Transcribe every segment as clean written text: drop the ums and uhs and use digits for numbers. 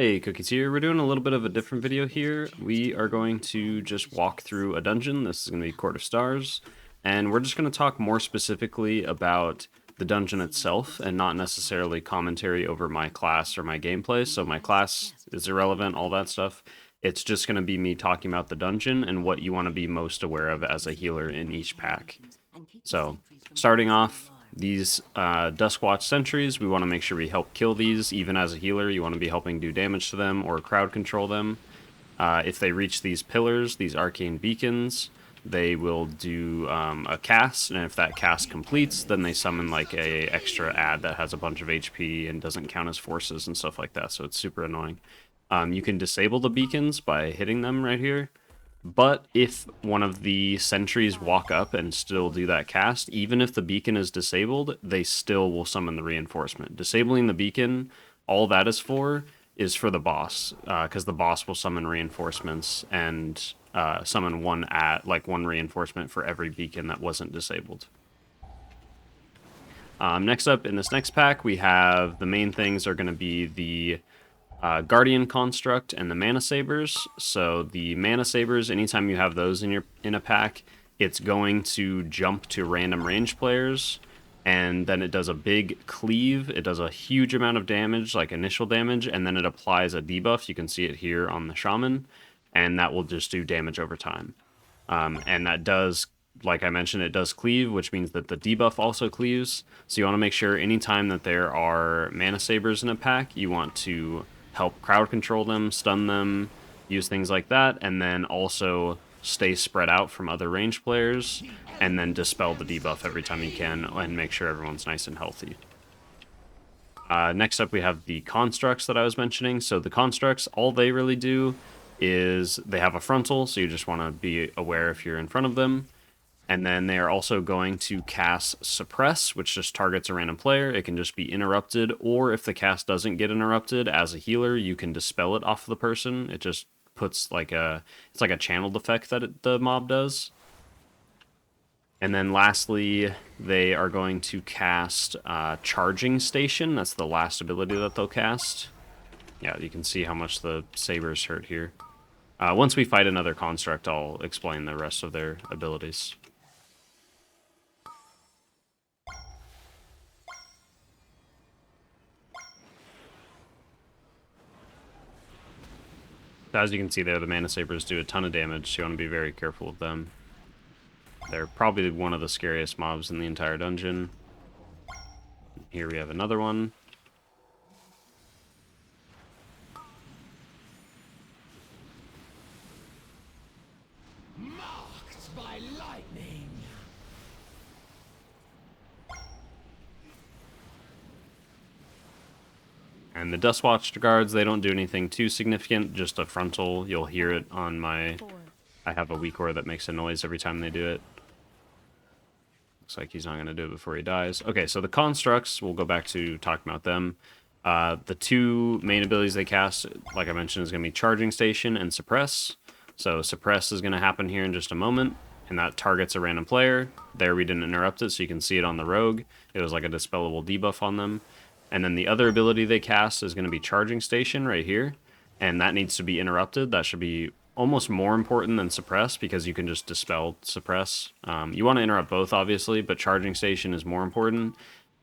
Hey, Cookies here. We're doing a little bit of a different video here. We are going to just walk through a dungeon. This is going to be Court of Stars, and we're just going to talk more specifically about the dungeon itself and not necessarily commentary over my class or my gameplay. So my class is irrelevant, all that stuff. It's just going to be me talking about the dungeon and what you want to be most aware of as a healer in each pack. So, starting off, these Duskwatch Sentries, we want to make sure we help kill these. Even as a healer, you want to be helping do damage to them or crowd control them. If they reach these pillars, these arcane beacons, they will do a cast, and if that cast completes, then they summon like a extra ad that has a bunch of HP and doesn't count as forces and stuff like that, so it's super annoying. You can disable the beacons by hitting them right here. But if one of the sentries walk up and still do that cast, even if the beacon is disabled, they still will summon the reinforcement. Disabling the beacon, all that is for the boss, because the boss will summon reinforcements and summon one reinforcement for every beacon that wasn't disabled. Next up in this next pack, we have the main things are going to be the Guardian Construct and the Mana Sabers. So the Mana Sabers, anytime you have those in a pack, it's going to jump to random range players, and then it does a big cleave. It does a huge amount of damage, like initial damage, and then it applies a debuff. You can see it here on the Shaman, and that will just do damage over time. And that does, like I mentioned, it does cleave, which means that the debuff also cleaves. So you want to make sure anytime that there are Mana Sabers in a pack, you want to help crowd control them, stun them, use things like that, and then also stay spread out from other range players, and then dispel the debuff every time you can, and make sure everyone's nice and healthy. Next up, we have the constructs that I was mentioning. So the constructs, all they really do is they have a frontal, so you just want to be aware if you're in front of them. And then they are also going to cast Suppress, which just targets a random player. It can just be interrupted, or if the cast doesn't get interrupted, as a healer, you can dispel it off the person. It just puts it's like a channeled effect that the mob does. And then lastly, they are going to cast Charging Station. That's the last ability that they'll cast. Yeah, you can see how much the Sabers hurt here. Once we fight another construct, I'll explain the rest of their abilities. As you can see there, the Mana Sabers do a ton of damage, so you want to be very careful of them. They're probably one of the scariest mobs in the entire dungeon. Here we have another one. Marked by lightning. And the Duskwatch Guards, they don't do anything too significant, just a frontal. You'll hear it on my... I have a weak aura that makes a noise every time they do it. Looks like he's not going to do it before he dies. Okay, so the constructs, we'll go back to talking about them. The two main abilities they cast, like I mentioned, is going to be Charging Station and Suppress. So Suppress is going to happen here in just a moment, and that targets a random player. There we didn't interrupt it, so you can see it on the rogue. It was like a dispellable debuff on them. And then the other ability they cast is going to be Charging Station right here, and that needs to be interrupted. That should be almost more important than Suppress, because you can just dispel Suppress. You want to interrupt both, obviously, but Charging Station is more important,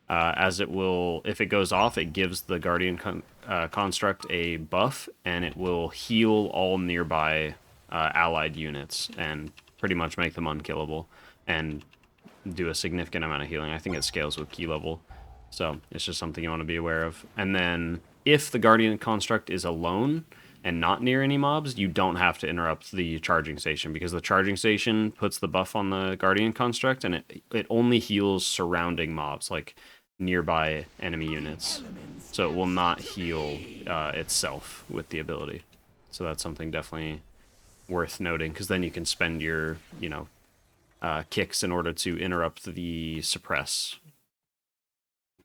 as it will, if it goes off, it gives the Guardian Construct a buff, and it will heal all nearby allied units, and pretty much make them unkillable, and do a significant amount of healing. I think it scales with key level. So it's just something you want to be aware of. And then if the Guardian Construct is alone and not near any mobs, you don't have to interrupt the Charging Station, because the Charging Station puts the buff on the Guardian Construct, and it only heals surrounding mobs, like nearby enemy units. So it will not heal itself with the ability. So that's something definitely worth noting, because then you can spend your, kicks in order to interrupt the Suppress,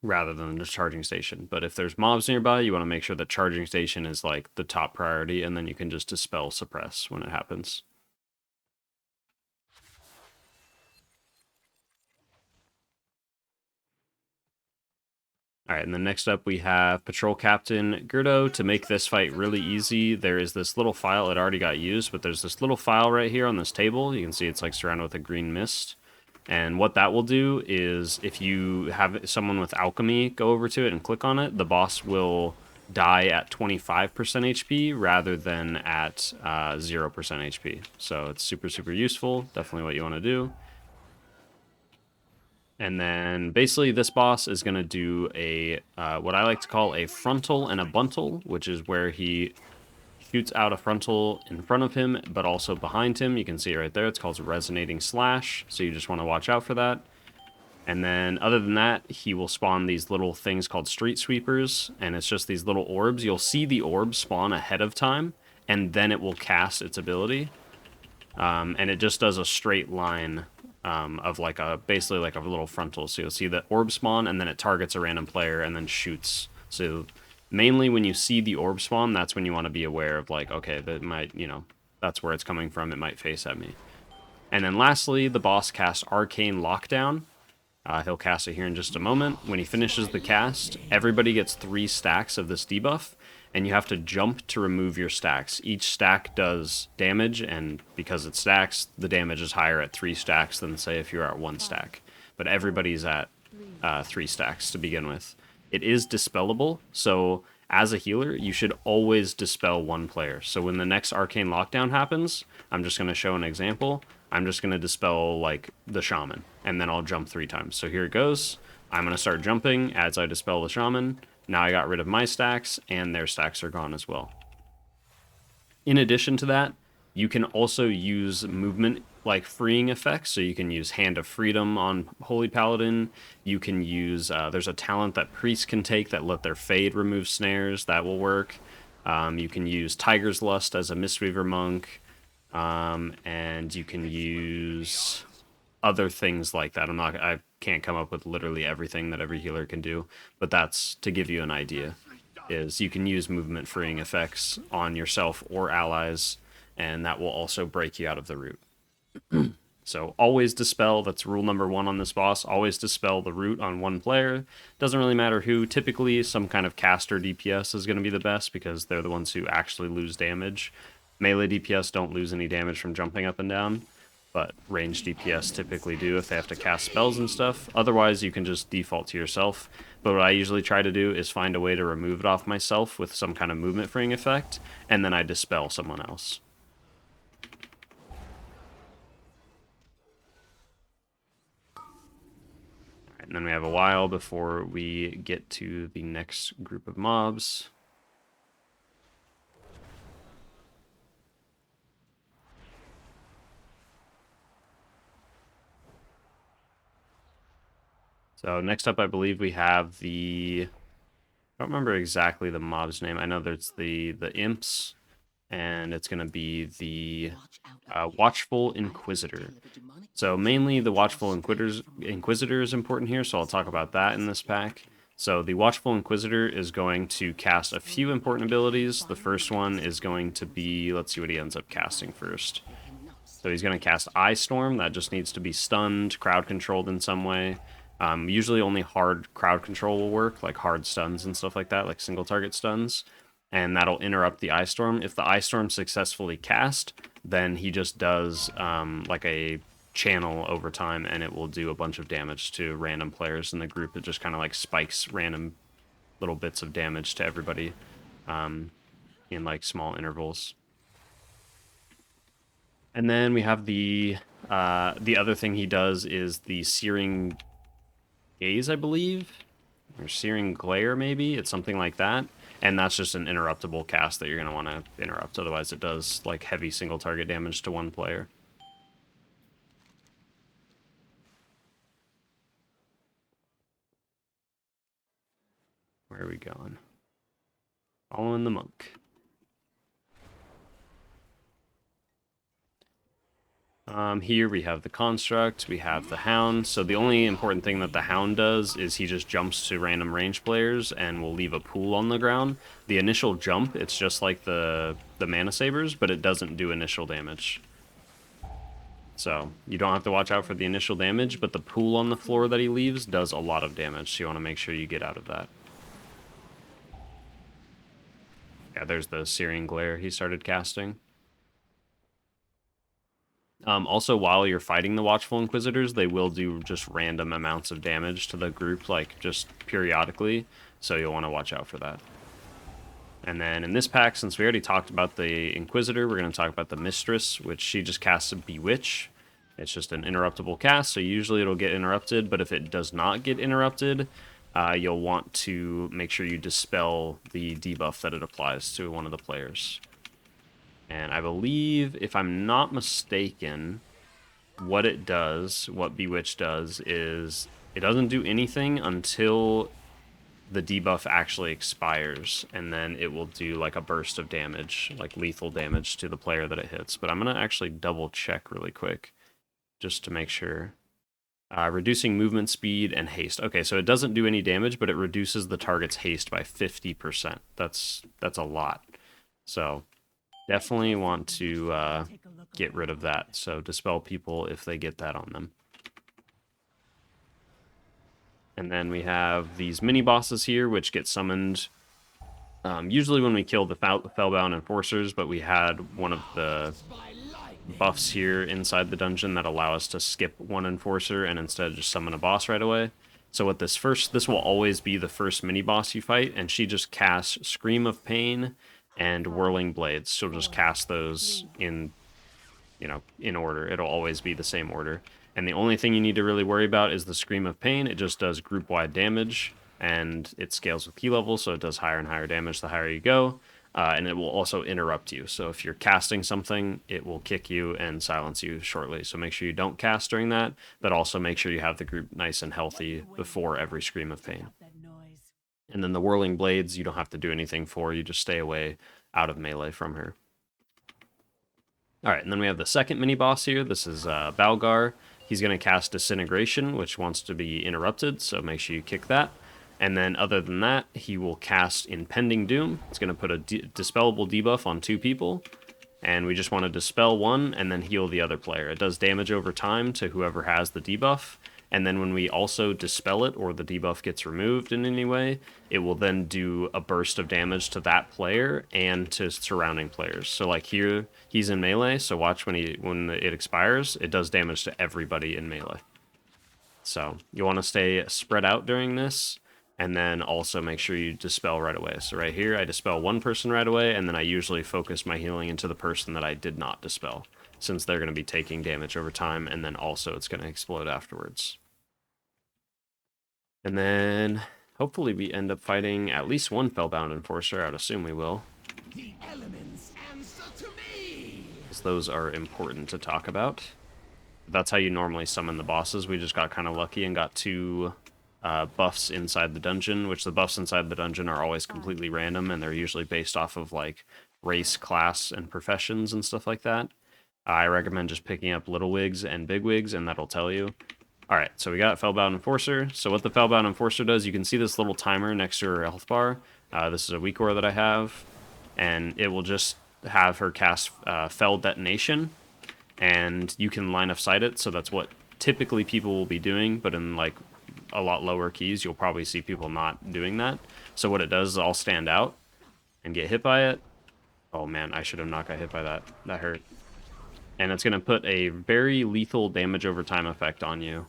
rather than the Charging Station. But if there's mobs nearby, you want to make sure that Charging Station is like the top priority, and then you can just dispel Suppress when it happens. Alright, and then next up we have Patrol Captain Gerdo. To make this fight really easy, there is this little file. It already got used, but there's this little file right here on this table. You can see it's like surrounded with a green mist. And what that will do is if you have someone with alchemy go over to it and click on it, the boss will die at 25% HP rather than at 0% HP. So it's super, super useful. Definitely what you want to do. And then basically this boss is going to do a what I like to call a frontal and a buntal, which is where he shoots out a frontal in front of him, but also behind him. You can see it right there. It's called Resonating Slash, so you just want to watch out for that. And then other than that, he will spawn these little things called Street Sweepers, and it's just these little orbs. You'll see the orb spawn ahead of time, and then it will cast its ability. And it just does a straight line of like basically like a little frontal. So you'll see the orb spawn, and then it targets a random player and then shoots. So mainly when you see the orb spawn, that's when you want to be aware of like, okay, that might, that's where it's coming from. It might face at me. And then lastly, the boss casts Arcane Lockdown. He'll cast it here in just a moment. When he finishes the cast, everybody gets 3 stacks of this debuff, and you have to jump to remove your stacks. Each stack does damage, and because it stacks, the damage is higher at 3 stacks than, say, if you're at 1 stack. But everybody's at 3 stacks to begin with. It is dispellable, so as a healer, you should always dispel one player. So when the next Arcane Lockdown happens, I'm just going to show an example. I'm just going to dispel, like, the Shaman, and then I'll jump 3 times. So here it goes. I'm going to start jumping as I dispel the Shaman. Now I got rid of my stacks, and their stacks are gone as well. In addition to that, you can also use movement, like, freeing effects. So you can use Hand of Freedom on Holy Paladin. You can use, there's a talent that priests can take that let their Fade remove snares. That will work. You can use Tiger's Lust as a Mistweaver monk. And you can use other things like that. I can't come up with literally everything that every healer can do, but that's to give you an idea, is you can use movement freeing effects on yourself or allies, and that will also break you out of the root. So always dispel, that's rule number 1 on this boss, always dispel the root on one player. Doesn't really matter who, typically some kind of caster DPS is going to be the best because they're the ones who actually lose damage. Melee DPS don't lose any damage from jumping up and down, but ranged DPS typically do if they have to cast spells and stuff. Otherwise, you can just default to yourself. But what I usually try to do is find a way to remove it off myself with some kind of movement freeing effect, and then I dispel someone else. Alright, and then we have a while before we get to the next group of mobs. So next up, I believe we have I don't remember exactly the mob's name. I know there's the imps, and it's going to be the Watchful Inquisitor. So mainly the Watchful Inquisitor is important here, so I'll talk about that in this pack. So the Watchful Inquisitor is going to cast a few important abilities. The first one is going to be, let's see what he ends up casting first. So he's going to cast Eye Storm. That just needs to be stunned, crowd controlled in some way. Usually only hard crowd control will work, like hard stuns and stuff like that, like single target stuns. And that'll interrupt the Eye Storm. If the Eye Storm successfully cast, then he just does like a channel over time, and it will do a bunch of damage to random players in the group. It just kind of like spikes random little bits of damage to everybody in like small intervals. And then we have the other thing he does is the Searing Gaze, I believe, or Searing Glare, maybe. It's something like that, and that's just an interruptible cast that you're going to want to interrupt. Otherwise, it does like heavy single target damage to one player. Where are we going? Following the monk. Here we have the construct, we have the Hound. So the only important thing that the Hound does is he just jumps to random range players and will leave a pool on the ground. The initial jump, it's just like the Mana Sabers, but it doesn't do initial damage. So you don't have to watch out for the initial damage, but the pool on the floor that he leaves does a lot of damage, so you want to make sure you get out of that. Yeah, there's the Searing Glare he started casting. Also, while you're fighting the Watchful Inquisitors, they will do just random amounts of damage to the group, like just periodically, so you'll want to watch out for that. And then in this pack, since we already talked about the Inquisitor, we're going to talk about the Mistress, which she just casts a Bewitch. It's just an interruptible cast, so usually it'll get interrupted, but if it does not get interrupted, you'll want to make sure you dispel the debuff that it applies to one of the players. And I believe, if I'm not mistaken, what it does, what Bewitch does, is it doesn't do anything until the debuff actually expires, and then it will do like a burst of damage, like lethal damage to the player that it hits. But I'm going to actually double check really quick, just to make sure. Reducing movement speed and haste. Okay, so it doesn't do any damage, but it reduces the target's haste by 50%. That's a lot. So definitely want to get rid of that. So dispel people if they get that on them. And then we have these mini bosses here, which get summoned usually when we kill the Felbound Enforcers, but we had one of the buffs here inside the dungeon that allow us to skip one Enforcer and instead just summon a boss right away. So with this will always be the first mini boss you fight, and she just casts Scream of Pain and Whirling Blades. She'll just cast those in order. It'll always be the same order. And the only thing you need to really worry about is the Scream of Pain. It just does group-wide damage, and it scales with key level, so it does higher and higher damage the higher you go. And it will also interrupt you. So if you're casting something, it will kick you and silence you shortly. So make sure you don't cast during that, but also make sure you have the group nice and healthy before every Scream of Pain. And then the Whirling Blades, you don't have to do anything for. You just stay away out of melee from her. All right, and then we have the second mini-boss here. This is Balgar. He's going to cast Disintegration, which wants to be interrupted, so make sure you kick that. And then other than that, he will cast Impending Doom. It's going to put a dispellable debuff on 2 people. And we just want to dispel one and then heal the other player. It does damage over time to whoever has the debuff. And then when we also dispel it, or the debuff gets removed in any way, it will then do a burst of damage to that player and to surrounding players. So like here, he's in melee, so watch when it expires, it does damage to everybody in melee. So you want to stay spread out during this, and then also make sure you dispel right away. So right here, I dispel one person right away, and then I usually focus my healing into the person that I did not dispel, since they're going to be taking damage over time, and then also it's going to explode afterwards. And then hopefully we end up fighting at least one Felbound Enforcer. I'd assume we will. The elements answer to me. Because those are important to talk about. That's how you normally summon the bosses. We just got kind of lucky and got 2 buffs inside the dungeon, which the buffs inside the dungeon are always completely random, and they're usually based off of like race, class, and professions and stuff like that. I recommend just picking up little wigs and big wigs, and that'll tell you. Alright, so we got Felbound Enforcer. So what the Felbound Enforcer does, you can see this little timer next to her health bar. This is a weak ore that I have, and it will just have her cast Fel Detonation, and you can line of sight it, so that's what typically people will be doing, but in like a lot lower keys, you'll probably see people not doing that. So what it does is I'll stand out and get hit by it. Oh man, I should have not got hit by that. That hurt. And it's going to put a very lethal damage over time effect on you.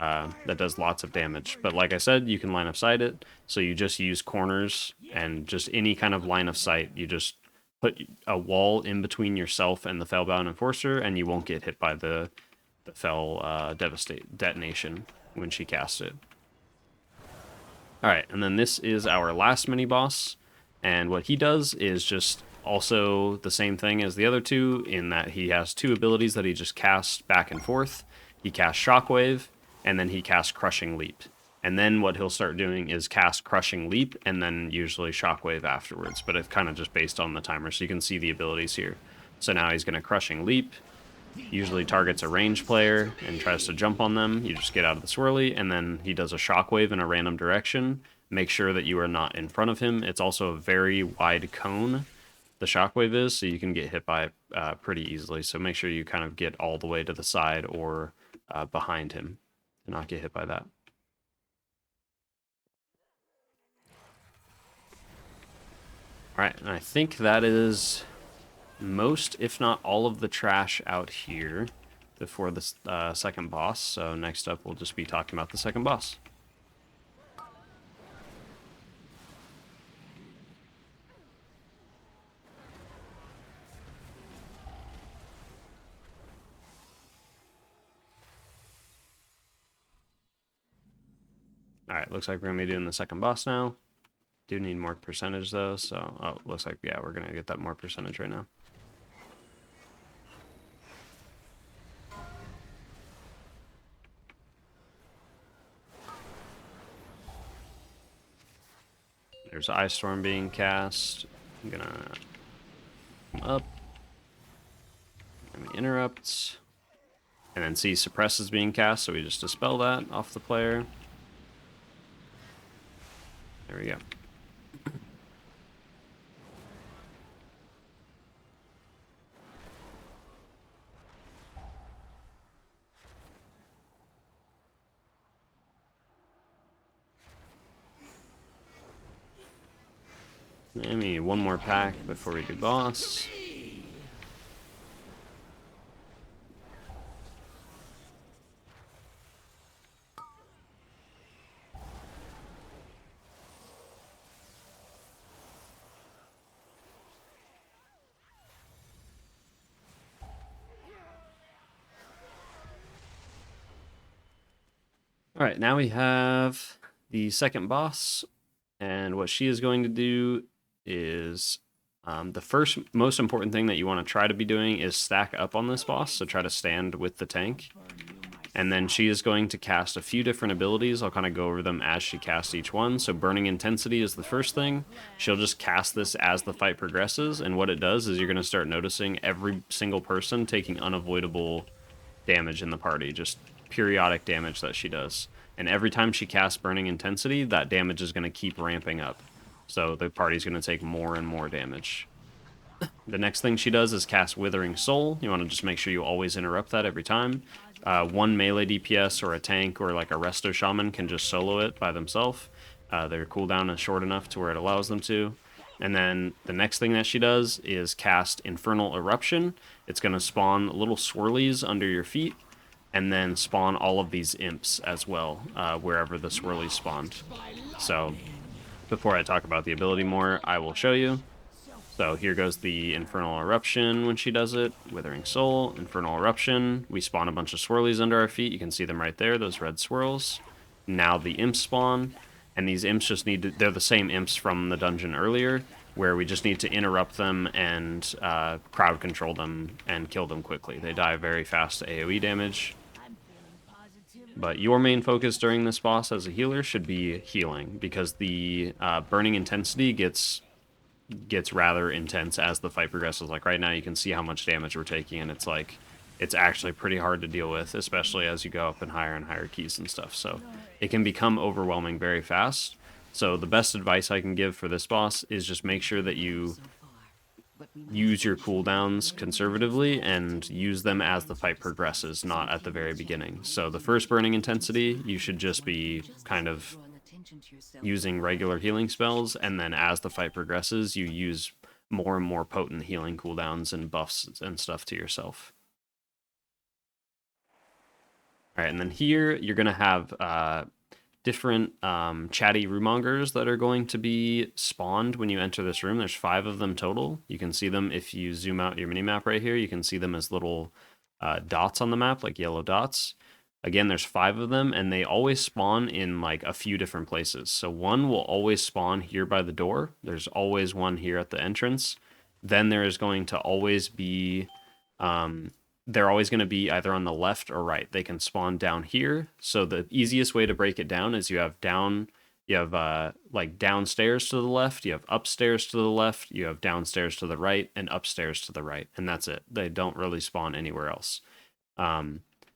That does lots of damage. But like I said, you can line of sight it, so you just use corners and just any kind of line of sight. You just put a wall in between yourself and the Felbound Enforcer, and you won't get hit by the Fel Detonation when she casts it. Alright, and then this is our last mini-boss, and what he does is just also the same thing as the other 2, in that he has 2 abilities that he just casts back and forth. He casts Shockwave, and then he casts Crushing Leap. And then what he'll start doing is cast Crushing Leap, and then usually Shockwave afterwards, but it's kind of just based on the timer, so you can see the abilities here. So now he's going to Crushing Leap, usually targets a ranged player and tries to jump on them. You just get out of the swirly, and then he does a Shockwave in a random direction. Make sure that you are not in front of him. It's also a very wide cone, the Shockwave is, so you can get hit by it pretty easily. So make sure you kind of get all the way to the side or behind him to not get hit by that. Alright, and I think that is most, if not all, of the trash out here before the second boss. So next up, we'll just be talking about the second boss. Alright, looks like we're going to be doing the second boss now. Do need more percentage though, so... Oh, looks like, yeah, we're going to get that more percentage right now. There's Ice Storm being cast. I'm going to come up. And we interrupt. And then see Suppress is being cast, so we just dispel that off the player. There we go. Maybe one more pack before we do boss. Alright, now we have the second boss, and what she is going to do is the first most important thing that you want to try to be doing is stack up on this boss, so try to stand with the tank. And then she is going to cast a few different abilities. I'll kind of go over them as she casts each one. So Burning Intensity is the first thing. She'll just cast this as the fight progresses, and what it does is you're going to start noticing every single person taking unavoidable damage in the party, just periodic damage that she does. And every time she casts Burning Intensity, that damage is going to keep ramping up. So the party's going to take more and more damage. The next thing she does is cast Withering Soul. You want to just make sure you always interrupt that every time. One melee DPS or a tank or like a Resto Shaman can just solo it by themselves. Their cooldown is short enough to where it allows them to. And then the next thing that she does is cast Infernal Eruption. It's going to spawn little swirlies under your feet, and then spawn all of these imps as well, wherever the swirlies spawned. So, before I talk about the ability more, I will show you. So here goes the Infernal Eruption when she does it. Withering Soul, Infernal Eruption. We spawn a bunch of swirlies under our feet. You can see them right there, those red swirls. Now the imps spawn, and these imps just need to... They're the same imps from the dungeon earlier, where we just need to interrupt them and crowd control them and kill them quickly. They die very fast to AoE damage. But your main focus during this boss as a healer should be healing, because the Burning Intensity gets rather intense as the fight progresses. Like right now you can see how much damage we're taking, and it's like it's actually pretty hard to deal with, especially as you go up in higher and higher keys and stuff. So it can become overwhelming very fast. So the best advice I can give for this boss is just make sure that you use your cooldowns conservatively and use them as the fight progresses, not at the very beginning. So the first Burning Intensity, you should just be kind of using regular healing spells, and then as the fight progresses, you use more and more potent healing cooldowns and buffs and stuff to yourself. Alright, and then here you're going to have different Chatty Rumormongers that are going to be spawned when you enter this room. There's 5 of them total. You can see them if you zoom out your mini-map right here. You can see them as little dots on the map, like yellow dots. Again, there's 5 of them, and they always spawn in like a few different places. So one will always spawn here by the door. There's always one here at the entrance. Then there is going to always be... they're always going to be either on the left or right. They can spawn down here. So the easiest way to break it down is you have like downstairs to the left, you have upstairs to the left, you have downstairs to the right, and upstairs to the right. And that's it. They don't really spawn anywhere else.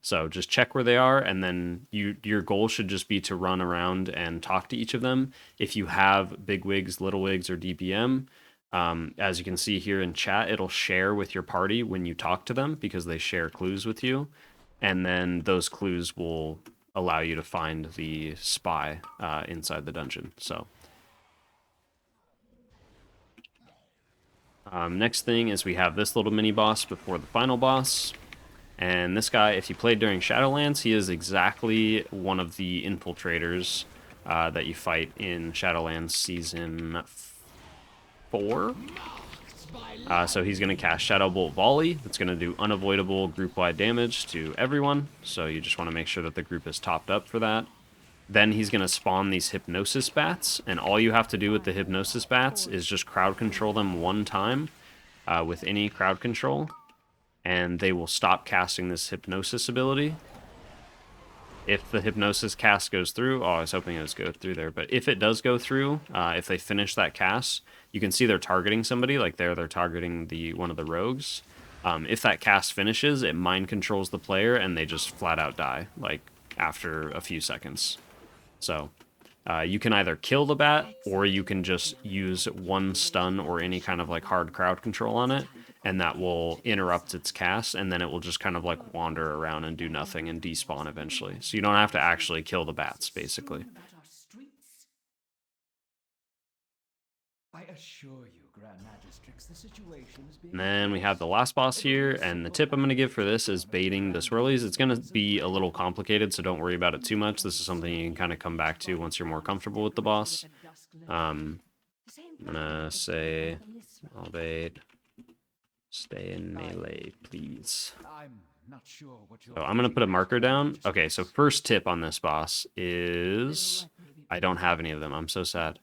So just check where they are, and then your goal should just be to run around and talk to each of them. If you have big wigs, little wigs, or DPM, as you can see here in chat, it'll share with your party when you talk to them, because they share clues with you, and then those clues will allow you to find the spy inside the dungeon. So Next thing is we have this little mini boss before the final boss. And this guy, if you played during Shadowlands, he is exactly one of the infiltrators that you fight in Shadowlands Season 4. So he's going to cast Shadow Bolt Volley. That's going to do unavoidable group-wide damage to everyone. So you just want to make sure that the group is topped up for that. Then he's going to spawn these Hypnosis Bats. And all you have to do with the Hypnosis Bats is just crowd control them one time with any crowd control. And they will stop casting this Hypnosis ability. If the Hypnosis cast goes through, I was hoping it would go through there, but if it does go through, if they finish that cast, you can see they're targeting somebody, like they're targeting one of the rogues. If that cast finishes, it mind controls the player, and they just flat out die, like after a few seconds. So you can either kill the bat, or you can just use one stun or any kind of like hard crowd control on it, and that will interrupt its cast, and then it will just kind of like wander around and do nothing and despawn eventually. So you don't have to actually kill the bats, basically. I assure you, Grand Magistrix, the situation is being... And then we have the last boss here, and the tip I'm going to give for this is baiting the swirlies. It's going to be a little complicated, so don't worry about it too much. This is something you can kind of come back to once you're more comfortable with the boss. I'm going to say, I'll bait, stay in melee, please. I'm not sure what So I'm going to put a marker down. Okay, so first tip on this boss is... I don't have any of them. I'm so sad.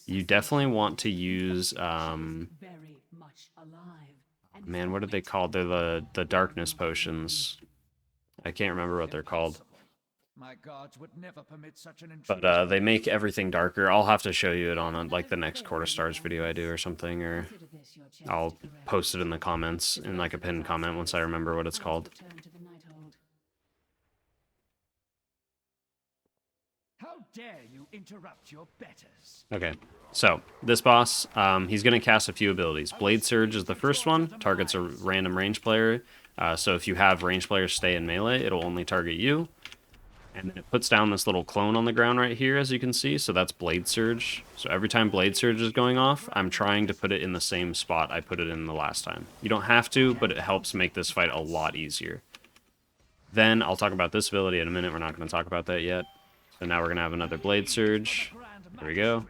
You definitely want to use... man, what are they called? They're the darkness potions. I can't remember what they're called. My gods would never permit such an But they make everything darker. I'll have to show you it on like the next Quarter Stars video I do or something, or I'll post it in the comments in like a pinned comment once I remember what it's called. How dare you interrupt your betters? Okay, so this boss, he's going to cast a few abilities. Blade Surge is the first one, targets a random range player. So if you have range players stay in melee, it'll only target you. And then it puts down this little clone on the ground right here, as you can see. So that's Blade Surge. So every time Blade Surge is going off, I'm trying to put it in the same spot I put it in the last time. You don't have to, but it helps make this fight a lot easier. Then I'll talk about this ability in a minute. We're not going to talk about that yet. So now we're going to have another Blade Surge. There we go.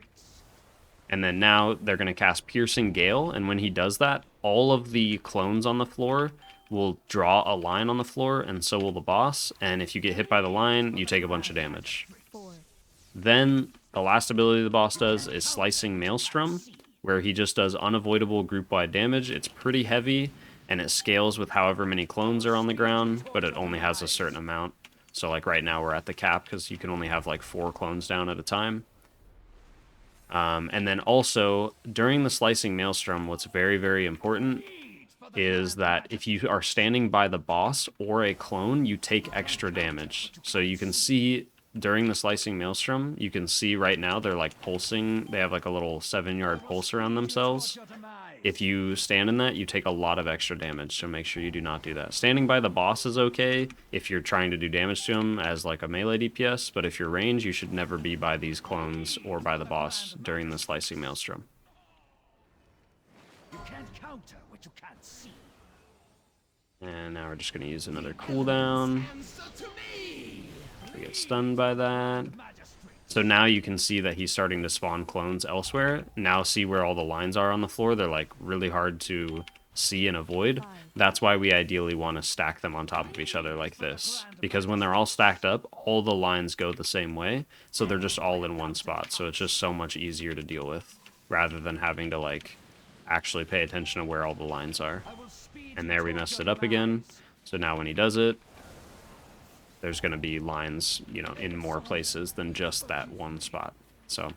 And then now they're going to cast Piercing Gale. And when he does that, all of the clones on the floor will draw a line on the floor, and so will the boss. And if you get hit by the line, you take a bunch of damage. Then the last ability the boss does is Slicing Maelstrom, where he just does unavoidable group-wide damage. It's pretty heavy, and it scales with however many clones are on the ground, but it only has a certain amount. So like right now we're at the cap because you can only have like 4 clones down at a time. And then also during the Slicing Maelstrom, what's very, very important is that if you are standing by the boss or a clone, you take extra damage. So you can see during the Slicing Maelstrom, you can see right now they're like pulsing. They have like a little 7-yard pulse around themselves. If you stand in that, you take a lot of extra damage, so make sure you do not do that. Standing by the boss is okay if you're trying to do damage to him as like a melee DPS, but if you're range, you should never be by these clones or by the boss during the Slicing Maelstrom. You can't counter what you can't see. And now we're just going to use another cooldown. We get stunned by that. So now you can see that he's starting to spawn clones elsewhere. Now see where all the lines are on the floor. They're like really hard to see and avoid. That's why we ideally want to stack them on top of each other like this. Because when they're all stacked up, all the lines go the same way. So they're just all in one spot. So it's just so much easier to deal with rather than having to like actually pay attention to where all the lines are. And there we messed it up again. So now when he does it, there's going to be lines, you know, in more places than just that one spot. So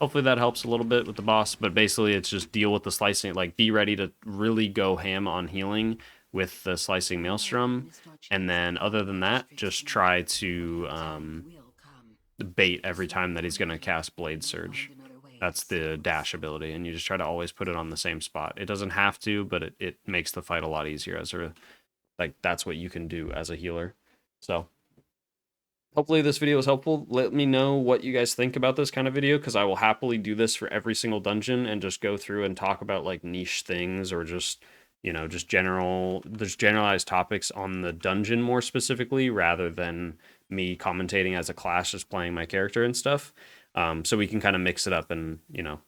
hopefully that helps a little bit with the boss, but basically it's just deal with the slicing, like be ready to really go ham on healing with the Slicing Maelstrom. And then other than that, just try to bait every time that he's going to cast Blade Surge. That's the dash ability, and you just try to always put it on the same spot. It doesn't have to, but it makes the fight a lot easier as a, like, that's what you can do as a healer. So hopefully this video was helpful. Let me know what you guys think about this kind of video, because I will happily do this for every single dungeon and just go through and talk about like niche things, or just, you know, just generalized topics on the dungeon more specifically, rather than me commentating as a class, just playing my character and stuff. So we can kind of mix it up and, you know,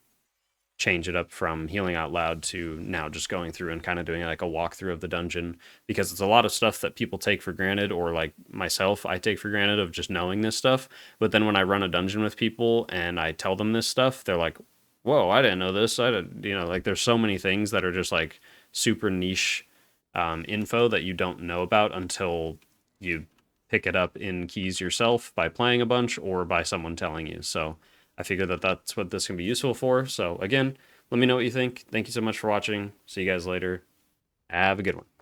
change it up from healing out loud to now just going through and kind of doing like a walkthrough of the dungeon, because it's a lot of stuff that people take for granted, or like myself, I take for granted, of just knowing this stuff. But then when I run a dungeon with people and I tell them this stuff, they're like, whoa, I didn't know this. I didn't, you know, like there's so many things that are just like super niche info that you don't know about until you pick it up in keys yourself by playing a bunch or by someone telling you. So I figured that that's what this can be useful for. So again, let me know what you think. Thank you so much for watching. See you guys later. Have a good one.